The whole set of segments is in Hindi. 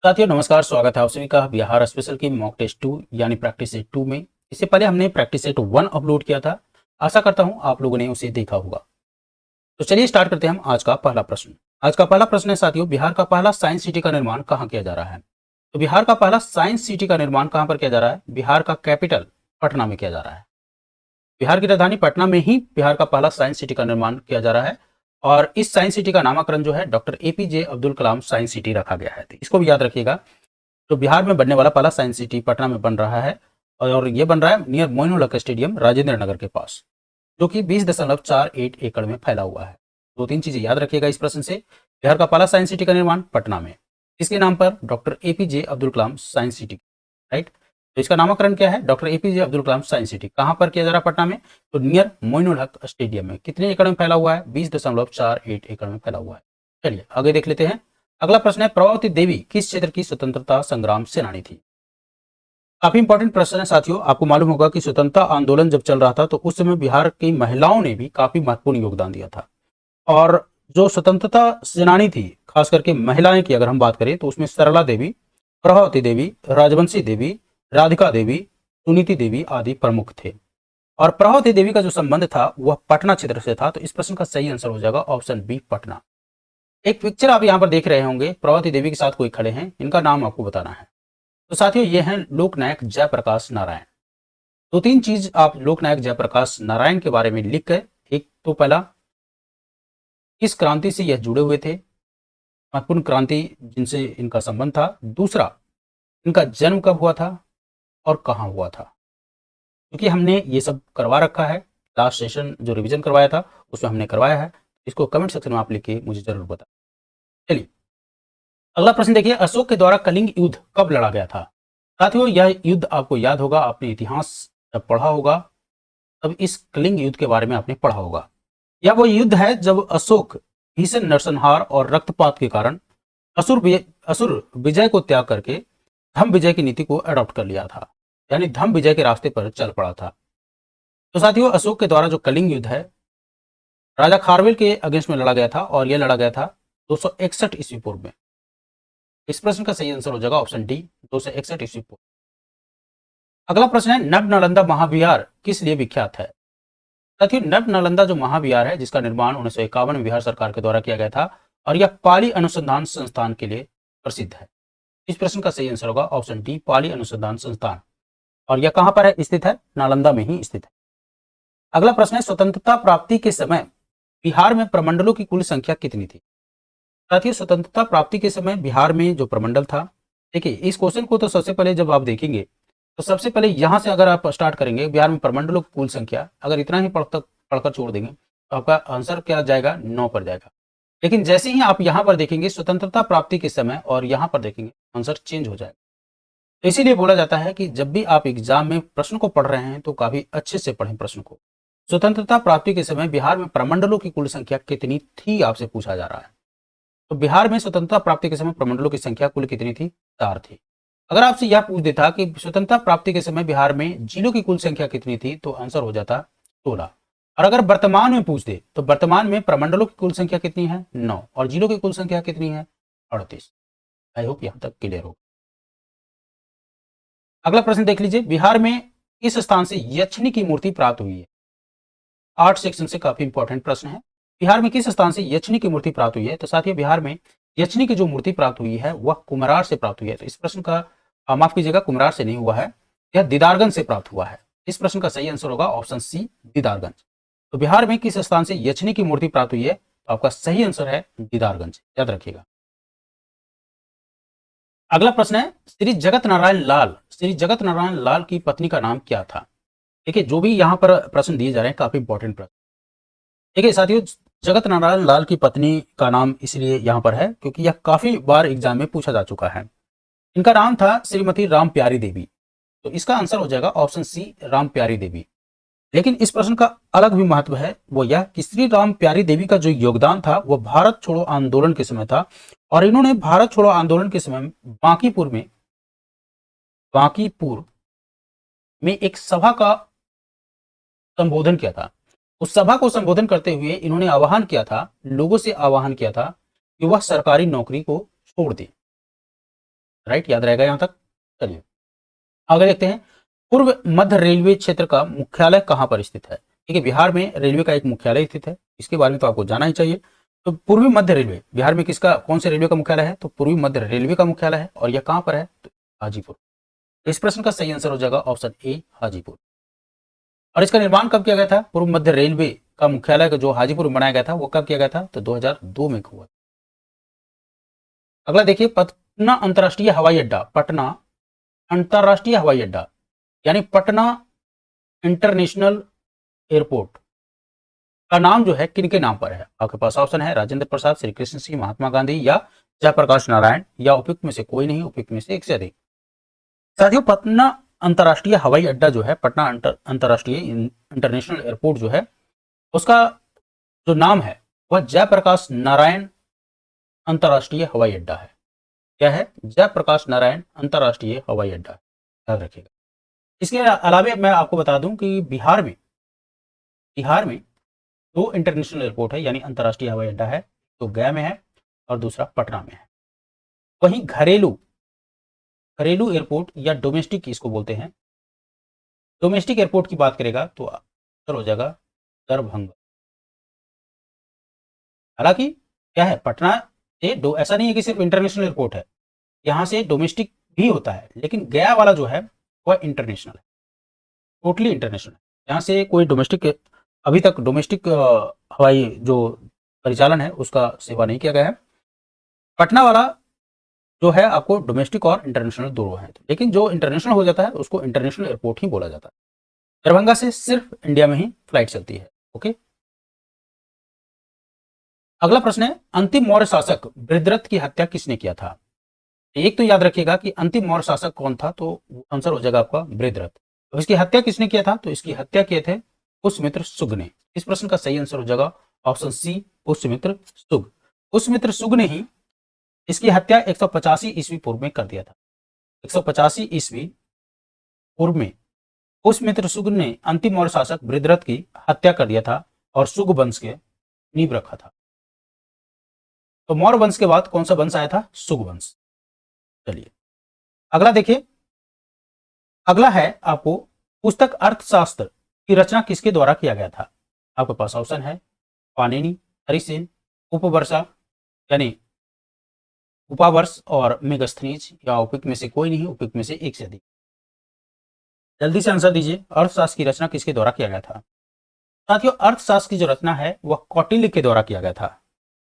साथियों नमस्कार, स्वागत है आप सभी का बिहार स्पेशल की मॉक टेस्ट 2 यानी प्रैक्टिस सेट 2 में। इससे पहले हमने प्रैक्टिस सेट 1 अपलोड किया था। आशा करता हूं आप लोगों ने उसे देखा होगा। तो चलिए स्टार्ट करते हैं हम आज का पहला प्रश्न। आज का पहला प्रश्न है साथियों, बिहार का पहला साइंस सिटी का निर्माण कहाँ किया जा रहा है? तो बिहार का पहला साइंस सिटी का निर्माण कहाँ पर किया जा रहा है? बिहार का कैपिटल पटना में किया जा रहा है। बिहार की राजधानी पटना में ही बिहार का पहला साइंस सिटी का निर्माण किया जा रहा है। और इस साइंस सिटी का नामकरण जो है doctor APJ Abdul Kalam science city रखा गया है। तो इसको भी याद रखिएगा। तो बिहार में बनने वाला पहला साइंस सिटी पटना में बन रहा है। और ये बन रहा है नियर मोइनुल स्टेडियम राजेंद्र नगर के पास, जो कि 20.48 एकड़ में फैला हुआ है। दो तीन चीजें याद रखिएगा इस प्रश्न से। बिहार का पहला साइंस सिटी का निर्माण पटना में, इसके नाम पर doctor APJ Abdul Kalam science city. Right. तो इसका नामकरण क्या है? Doctor APJ Abdul Kalam science city. कहां पर किया जा रहा है? पटना में। तो नियर मोइनुल हक स्टेडियम में। कितने एकड़ में फैला हुआ है? 20.48 एकड़ में फैला हुआ है। चलिए आगे देख लेते हैं। अगला प्रश्न है, प्रभावती देवी किस क्षेत्र की स्वतंत्रता संग्राम सेनानी थी? काफी इंपॉर्टेंट प्रश्न है साथियों। आपको मालूम होगा कि स्वतंत्रता आंदोलन जब चल रहा था तो उस समय बिहार की महिलाओं ने भी काफी महत्वपूर्ण योगदान दिया था। और जो स्वतंत्रता सेनानी थी, खास करके महिलाएं की अगर हम बात करें तो उसमें सरला देवी, प्रभावती देवी, राजवंशी देवी, राधिका देवी, सुनीति देवी आदि प्रमुख थे। और प्रभावती देवी का जो संबंध था वह पटना क्षेत्र से था। तो इस प्रश्न का सही आंसर हो जाएगा ऑप्शन बी, पटना। एक पिक्चर आप यहाँ पर देख रहे होंगे, प्रभावती देवी के साथ कोई खड़े हैं, इनका नाम आपको बताना है। तो साथियों ये हैं लोकनायक जयप्रकाश नारायण। दो तीन चीज आप लोकनायक जयप्रकाश नारायण के बारे में लिख कर, एक तो पहला, किस क्रांति से यह जुड़े हुए थे, महत्वपूर्ण क्रांति जिनसे इनका संबंध था। दूसरा, इनका जन्म कब हुआ था और कहाँ हुआ था। क्योंकि हमने ये सब करवा रखा है, लास्ट सेशन जो रिवीजन करवाया था उसमें हमने करवाया है। इसको कमेंट सेक्शन में आप लिख के मुझे जरूर बताएं। चलिए अगला प्रश्न देखिए, अशोक के द्वारा कलिंग युद्ध कब लड़ा गया था? साथियों यह युद्ध आपको याद होगा, आपने इतिहास जब पढ़ा होगा तब इस कलिंग युद्ध के बारे में आपने पढ़ा होगा। यह वो युद्ध है जब अशोक भीषण नरसंहार और रक्तपात के कारण असुर विजय को त्याग करके धम विजय की नीति को अडॉप्ट कर लिया था, यानी धम विजय के रास्ते पर चल पड़ा था। तो साथियों अशोक के द्वारा जो कलिंग युद्ध है राजा खारवेल के अगेंस्ट में लड़ा गया था, और यह लड़ा गया था 261 ईस्वी पूर्व में। इस प्रश्न का सही आंसर हो जाएगा ऑप्शन डी, 261 ईस्वी पूर्व। अगला प्रश्न है, नव नालंदा महाविहार किस लिए विख्यात है? साथियों नव नालंदा जो महाविहार है जिसका निर्माण 1951 में बिहार सरकार के द्वारा किया गया था, और यह पाली अनुसंधान संस्थान के लिए प्रसिद्ध है। इस प्रश्न का सही आंसर होगा ऑप्शन डी, पाली अनुसंधान संस्थान। और यह कहां पर है स्थित है? नालंदा में ही स्थित है। अगला प्रश्न है, स्वतंत्रता प्राप्ति के समय बिहार में प्रमंडलों की कुल संख्या कितनी थी? साथियों स्वतंत्रता प्राप्ति के समय बिहार में जो प्रमंडल था, देखिए इस क्वेश्चन को तो सबसे पहले जब आप देखेंगे तो सबसे पहले यहां से अगर आप स्टार्ट करेंगे, बिहार में प्रमंडलों की कुल संख्या अगर इतना ही पढ़कर छोड़ देंगे तो आपका आंसर क्या जाएगा? 9 पर जाएगा। लेकिन जैसे ही आप यहां पर देखेंगे स्वतंत्रता प्राप्ति के समय और यहां पर देखेंगे, आंसर चेंज हो जाएगा। तो इसीलिए बोला जाता है कि जब भी आप एग्जाम में प्रश्न को पढ़ रहे हैं तो काफी अच्छे से पढ़ें प्रश्न को। स्वतंत्रता प्राप्ति के समय बिहार में प्रमंडलों की कुल संख्या कितनी थी आपसे पूछा जा रहा है। तो बिहार में स्वतंत्रता प्राप्ति के समय प्रमंडलों की संख्या कुल कितनी थी? 4 थी। अगर आपसे यह पूछ देता कि स्वतंत्रता प्राप्ति के समय बिहार में जिलों की कुल संख्या कितनी थी तो आंसर हो जाता 16। और अगर वर्तमान में पूछ दे तो वर्तमान में प्रमंडलों की कुल संख्या कितनी है? 9। और जिलों की कुल संख्या कितनी है? 38। आई होप यहां तक क्लियर हो। अगला प्रश्न देख लीजिए, बिहार में किस स्थान से यक्षिणी की मूर्ति प्राप्त हुई है? 8 सेक्शन से काफी इंपॉर्टेंट प्रश्न है। बिहार में किस स्थान से यक्षिणी की मूर्ति प्राप्त हुई है? तो साथियों बिहार में यक्षिणी की जो मूर्ति प्राप्त हुई है वह कुम्हरार से प्राप्त हुई है। तो इस प्रश्न का माफ कीजिएगा, कुम्हरार से नहीं हुआ है, यह दीदारगंज से प्राप्त हुआ है। इस प्रश्न का सही आंसर होगा ऑप्शन सी, दीदारगंज। तो बिहार में किस स्थान से यक्षिणी की मूर्ति प्राप्त हुई है? तो आपका सही आंसर है दीदारगंज, याद रखिएगा। अगला प्रश्न है, श्री जगत नारायण लाल की पत्नी का नाम क्या था? देखिए जो भी यहाँ पर प्रश्न दिए जा रहे हैं काफी इंपॉर्टेंट प्रश्न। देखिए साथियों जगत नारायण लाल की पत्नी का नाम इसलिए यहाँ पर है क्योंकि यह काफी बार एग्जाम में पूछा जा चुका है। इनका नाम था श्रीमती राम प्यारी देवी। तो इसका आंसर हो जाएगा ऑप्शन सी, राम प्यारी देवी। लेकिन इस प्रश्न का अलग भी महत्व है, वो यह कि श्री राम प्यारी देवी का जो योगदान था वो भारत छोड़ो आंदोलन के समय था। और इन्होंने भारत छोड़ो आंदोलन के समय बांकीपुर में एक सभा का संबोधन किया था। उस सभा को संबोधन करते हुए इन्होंने आह्वान किया था, लोगों से आह्वान किया था कि वह सरकारी नौकरी को छोड़ दें। राइट, याद रहेगा यहाँ तक। चलिए आगे देखते हैं, पूर्व मध्य रेलवे क्षेत्र का मुख्यालय कहाँ पर स्थित है। ठीक है, बिहार में रेलवे का एक मुख्यालय स्थित है, इसके बारे में तो आपको जाना ही चाहिए। तो पूर्वी मध्य रेलवे, बिहार में किसका, कौन से रेलवे का मुख्यालय है, तो पूर्वी मध्य रेलवे का मुख्यालय है, और यह कहाँ पर है, तो हाजीपुर। इस प्रश्न का सही आंसर हो जाएगा ऑप्शन ए, हाजीपुर। और इसका निर्माण कब किया गया था, पूर्व मध्य रेलवे का मुख्यालय जो हाजीपुर में बनाया गया था वो कब किया गया था, तो 2002 में हुआ। अगला देखिए, पटना अंतरराष्ट्रीय हवाई अड्डा, पटना अंतरराष्ट्रीय हवाई अड्डा यानी पटना इंटरनेशनल एयरपोर्ट का नाम जो है किनके नाम पर है। आपके पास ऑप्शन है राजेंद्र प्रसाद, श्री कृष्ण सिंह, महात्मा गांधी या जयप्रकाश नारायण, या उपयुक्त में से कोई नहीं, उपयुक्त में से एक से अधिक। साथियों, पटना अंतरराष्ट्रीय हवाई अड्डा जो है, पटना अंतरराष्ट्रीय इंटरनेशनल एयरपोर्ट जो है, उसका जो नाम है वह जयप्रकाश नारायण अंतरराष्ट्रीय हवाई अड्डा है। क्या है, जयप्रकाश नारायण अंतरराष्ट्रीय हवाई अड्डा, याद रखिएगा। इसके अलावा मैं आपको बता दूं कि बिहार में दो इंटरनेशनल एयरपोर्ट है यानी अंतरराष्ट्रीय हवाई अड्डा है, तो गया में है और दूसरा पटना में है। वहीं घरेलू एयरपोर्ट या डोमेस्टिक इसको बोलते हैं, डोमेस्टिक एयरपोर्ट की बात करेगा तो आंसर हो जाएगा दरभंगा। हालांकि क्या है, पटना से ऐसा नहीं है कि सिर्फ इंटरनेशनल एयरपोर्ट है, यहां से डोमेस्टिक भी होता है, लेकिन गया वाला जो है वह इंटरनेशनल है, टोटली इंटरनेशनल है। यहाँ से कोई डोमेस्टिक, अभी तक डोमेस्टिक हवाई जो परिचालन है उसका सेवा नहीं किया गया है। पटना वाला जो है आपको डोमेस्टिक और इंटरनेशनल दोनों है, लेकिन जो इंटरनेशनल हो जाता है उसको इंटरनेशनल एयरपोर्ट ही बोला जाता है। दरभंगा से सिर्फ इंडिया में ही फ्लाइट चलती है। ओके, अगला प्रश्न है, अंतिम मौर्य शासक बृहद्रथ की हत्या किसने किया था। एक तो याद रखिएगा कि अंतिम मौर्य शासक कौन था, तो आंसर हो जाएगा आपका बृहद्रथ। तो इसकी हत्या किसने किया था, तो इसकी हत्या किए थे पुष्यमित्र सुग ने। इस प्रश्न का सही आंसर हो जाएगा ऑप्शन सी, पुष्यमित्र सुग। पुष्यमित्र सुग ने ही इसकी हत्या 185 ईस्वी पूर्व में कर दिया था। 185 ईस्वी पूर्व में पुष्यमित्र सुग ने अंतिम मौर्य शासक बृहद्रथ की हत्या कर दिया था और सुग वंश के नींव रखा था। तो मौर्य वंश के बाद कौन सा वंश आया था, सुग वंश। चलिए अगला देखिए, अगला है आपको पुस्तक अर्थशास्त्र की रचना किसके द्वारा किया गया था। आपके पास ऑप्शन है पाणिनि, हरिसेन, उपवर्षा यानी उपावर्ष और मेगस्थनीज, या उपयुक्त में से कोई नहीं, उपयुक्त में से एक से अधिक। जल्दी से आंसर दीजिए, अर्थशास्त्र की रचना किसके द्वारा किया गया था। साथियों, अर्थशास्त्र की जो रचना है वह कौटिल्य के द्वारा किया गया था,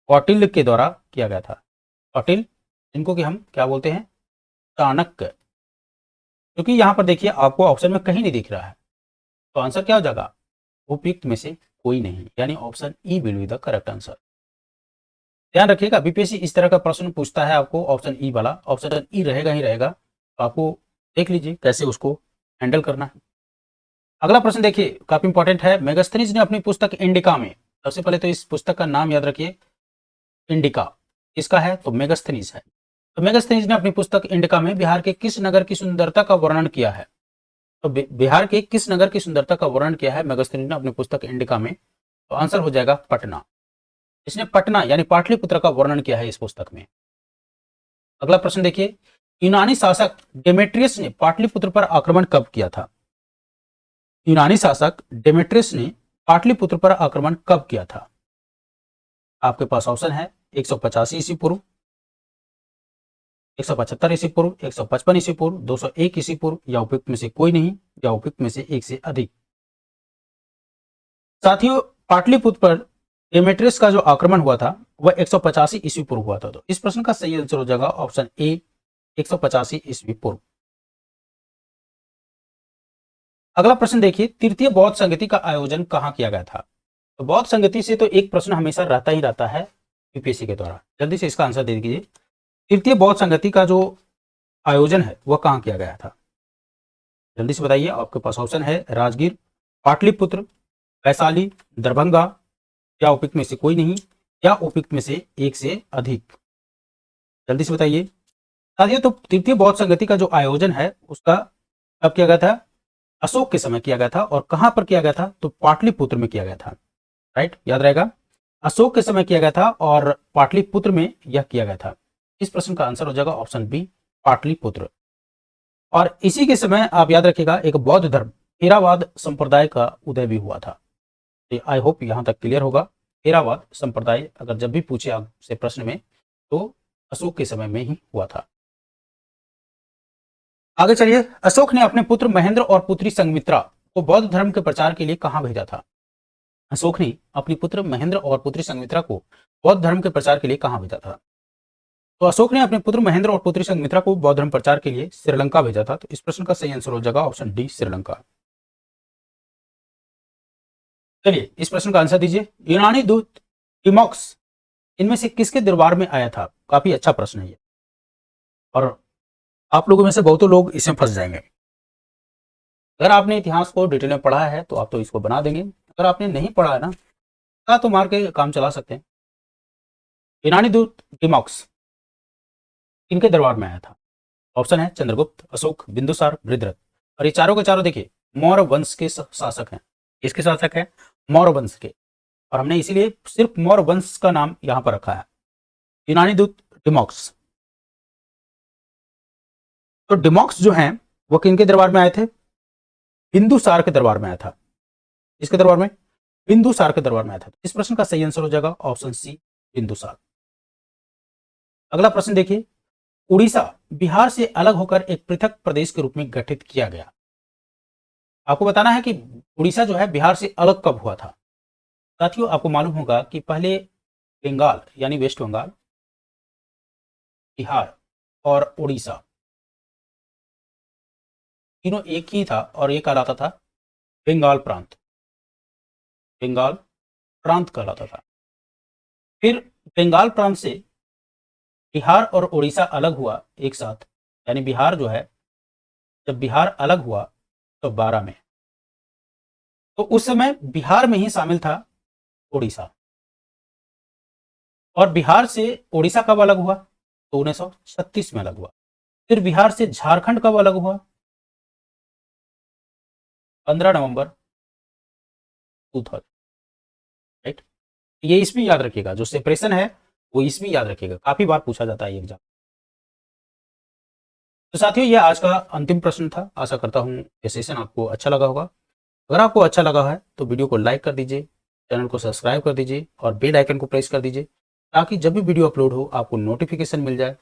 कौटिल्य के द्वारा किया गया था। कौटिल्य, जिनको कि हम क्या बोलते हैं, चाणक्य। क्योंकि यहां पर देखिए आपको ऑप्शन में कहीं नहीं दिख रहा है, तो आंसर क्या हो जाएगा, उपयुक्त में से कोई नहीं, यानी option E will be the correct answer. ध्यान रखिएगा, बीपीएससी इस तरह का प्रश्न पूछता है आपको, ऑप्शन ई वाला, ऑप्शन ई रहेगा ही रहेगा, तो आपको देख लीजिए कैसे उसको हैंडल करना है। अगला प्रश्न देखिए, काफी इंपॉर्टेंट है। मेगास्थनीज ने अपनी पुस्तक इंडिका में, सबसे पहले तो इस पुस्तक का नाम याद रखिए, इंडिका किसका है, तो मेगास्थनीज है। तो मेगास्थनीज ने अपनी पुस्तक इंडिका में बिहार के किस नगर की सुंदरता का वर्णन किया है। तो बिहार के किस नगर की सुंदरता का वर्णन किया है मेगास्थनीज ने अपनी पुस्तक इंडिका में, तो आंसर हो जाएगा पटना। इसने पटना यानी पाटलिपुत्र का वर्णन किया है इस पुस्तक में। अगला प्रश्न देखिए, यूनानी शासक डेमेट्रियस ने पाटलिपुत्र पर आक्रमण कब किया था। यूनानी शासक डेमेट्रियस ने पाटलिपुत्र पर आक्रमण कब किया था। आपके पास ऑप्शन है 185 ईस्वी पूर्व, 175 ईस्वी पूर्व, 155 ईस्वी पूर्व, 201 ईस्वी पूर्व, या उपयुक्त में से कोई नहीं, या उपयुक्त में से एक से अधिक। साथियों, पाटलिपुत्र पर डेमेट्रियस का जो आक्रमण हुआ था वह 185 ईस्वी पूर्व हुआ था। तो इस प्रश्न का सही आंसर हो जाएगा ऑप्शन ए, 185 ईस्वी पूर्व। अगला प्रश्न देखिए, तृतीय बौद्ध संगति का आयोजन कहां किया गया था। तो बौद्ध संगति से तो एक प्रश्न हमेशा रहता ही रहता है यूपीएससी के द्वारा, जल्दी से इसका आंसर दे दीजिए। तृतीय बौद्ध संगति का जो आयोजन है वह कहां किया गया था, जल्दी से बताइए। आपके पास ऑप्शन है राजगीर, पाटलिपुत्र, वैशाली, दरभंगा, या उपयुक्त में से कोई नहीं, या उपयुक्त में से एक से अधिक। जल्दी से बताइए साथियों। तो तृतीय बौद्ध संगति का जो आयोजन है उसका कब किया गया था, अशोक के समय किया गया था। और कहां पर किया गया था, तो पाटलिपुत्र में किया गया था। राइट, याद रहेगा, अशोक के समय किया गया था और पाटलिपुत्र में यह किया गया था। इस प्रश्न का आंसर हो जाएगा ऑप्शन बी, पाटलिपुत्र। और इसी के समय आप याद रखिएगा एक बौद्ध धर्म थेरावाद संप्रदाय का उदय भी हुआ था। आई होप यहां तक क्लियर होगा। थेरावाद संप्रदाय अगर जब भी पूछे आपसे प्रश्न में तो अशोक के समय में ही हुआ था। आगे चलिए, अशोक ने अपने पुत्र महेंद्र और पुत्री संघमित्रा को बौद्ध धर्म के प्रचार के लिए कहां भेजा था? अशोक ने अपनी पुत्र महेंद्र और पुत्री संघमित्रा को बौद्ध धर्म के प्रचार के लिए कहां भेजा था? तो अशोक ने अपने पुत्र महेंद्र और पुत्री संघमित्रा को बौद्ध धर्म प्रचार के लिए श्रीलंका भेजा था। तो इस प्रश्न का सही आंसर हो जाएगा ऑप्शन डी, श्रीलंका। चलिए इस प्रश्न का आंसर दीजिए। यूनानी दूत टिमोक्स इनमें से किसके दरबार में आया था? काफी अच्छा प्रश्न है ये, और आप लोगों में से बहुतों लोग इसमें फंस जाएंगे। अगर आपने इतिहास को डिटेल में पढ़ा है तो आप तो इसको बना देंगे, अगर आपने नहीं पढ़ा है ना तो मार के काम चला सकते हैं। यूनानी दूत टिमोक्स इनके दरबार में आया था। ऑप्शन है चंद्रगुप्त, अशोक, बिंदुसार, बृहद्रथ। और ये चारों के चारों देखिए मौर्य वंश के शासक हैं। किसके शासक हैं? मौर्य वंश के। और हमने इसीलिए सिर्फ मौर्य वंश का नाम यहां पर रखा है, यूनानी दूत टिमोक्स। तो डिमोक्स जो हैं वो किनके दरबार में आए थे? बिंदुसार के दरबार में आया था। इसके दरबार में? बिंदुसार के दरबार में आया था। इस प्रश्न का सही आंसर हो जाएगा ऑप्शन सी, बिंदुसार। अगला प्रश्न देखिए, उड़ीसा बिहार से अलग होकर एक पृथक प्रदेश के रूप में गठित किया गया। आपको बताना है कि उड़ीसा जो है बिहार से अलग कब हुआ था। साथियों आपको मालूम होगा कि पहले बंगाल यानी वेस्ट बंगाल, बिहार और उड़ीसा तीनों एक ही था और ये कहलाता था बंगाल प्रांत। बंगाल प्रांत कहलाता था। फिर बंगाल प्रांत से बिहार और उड़ीसा अलग हुआ एक साथ, यानी बिहार जो है जब बिहार अलग हुआ तो 12 में, तो उस समय बिहार में ही शामिल था उड़ीसा। और बिहार से उड़ीसा कब अलग हुआ? तो 1936 में अलग हुआ। फिर बिहार से झारखंड कब अलग हुआ? 15 नवंबर 2000। राइट, ये इसमें याद रखिएगा, जो सेपरेशन है वो इसमें याद रखिएगा, काफी बार पूछा जाता है एग्जाम। तो साथियों ये आज का अंतिम प्रश्न था। आशा करता हूं ये सेशन आपको अच्छा लगा होगा। अगर आपको अच्छा लगा है तो वीडियो को लाइक कर दीजिए, चैनल को सब्सक्राइब कर दीजिए और बेल आइकन को प्रेस कर दीजिए, ताकि जब भी वीडियो अपलोड हो आपको नोटिफिकेशन मिल जाए।